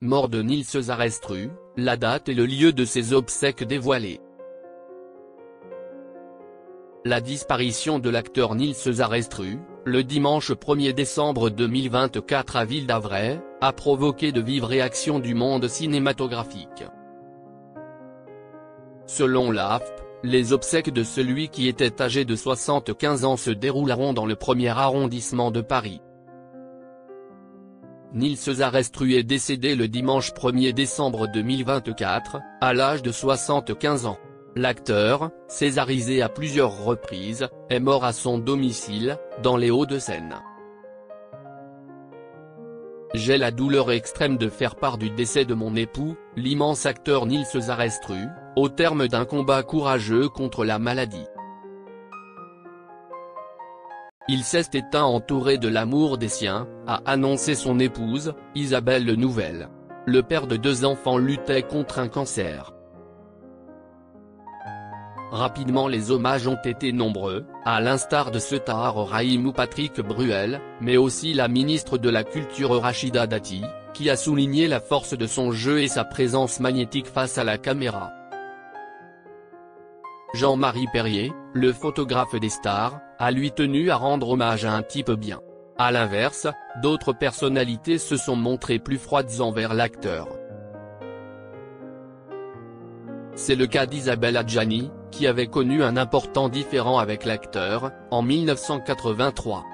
Mort de Nils Zarestru, la date et le lieu de ses obsèques dévoilés. La disparition de l'acteur Nils Zarestru, le dimanche 1er décembre 2024 à Ville d'Avray, a provoqué de vives réactions du monde cinématographique. Selon l'AFP, les obsèques de celui qui était âgé de 75 ans se dérouleront dans le 1er arrondissement de Paris. Nils Zarestru est décédé le dimanche 1er décembre 2024, à l'âge de 75 ans. L'acteur, césarisé à plusieurs reprises, est mort à son domicile, dans les Hauts-de-Seine. J'ai la douleur extrême de faire part du décès de mon époux, l'immense acteur Nils Zarestru, au terme d'un combat courageux contre la maladie. Il s'est éteint entouré de l'amour des siens, a annoncé son épouse, Isabelle Le Nouvel. Le père de 2 enfants luttait contre un cancer. Rapidement les hommages ont été nombreux, à l'instar de Tahar Rahim ou Patrick Bruel, mais aussi la ministre de la Culture Rachida Dati, qui a souligné la force de son jeu et sa présence magnétique face à la caméra. Jean-Marie Perrier, le photographe des stars, a lui tenu à rendre hommage à un type bien. À l'inverse, d'autres personnalités se sont montrées plus froides envers l'acteur. C'est le cas d'Isabelle Adjani, qui avait connu un important différend avec l'acteur, en 1983.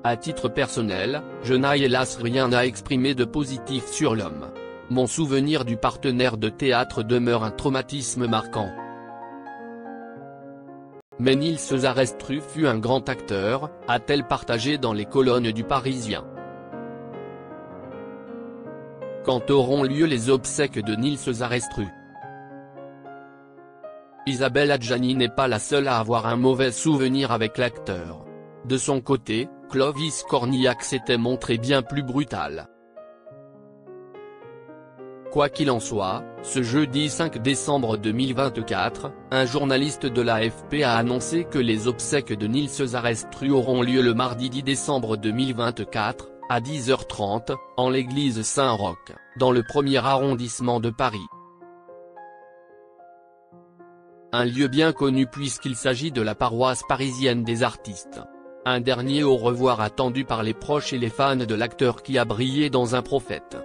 À titre personnel, je n'ai hélas rien à exprimer de positif sur l'homme. Mon souvenir du partenaire de théâtre demeure un traumatisme marquant. Mais Nils Zarestru fut un grand acteur, a-t-elle partagé dans les colonnes du Parisien. Quand auront lieu les obsèques de Nils Zarestru? Isabelle Adjani n'est pas la seule à avoir un mauvais souvenir avec l'acteur. De son côté, Clovis Cornillac s'était montré bien plus brutal. Quoi qu'il en soit, ce jeudi 5 décembre 2024, un journaliste de l'AFP a annoncé que les obsèques de Nils Zarestru auront lieu le mardi 10 décembre 2024, à 10h30, en l'église Saint-Roch, dans le 1er arrondissement de Paris. Un lieu bien connu puisqu'il s'agit de la paroisse parisienne des artistes. Un dernier au revoir attendu par les proches et les fans de l'acteur qui a brillé dans Un prophète.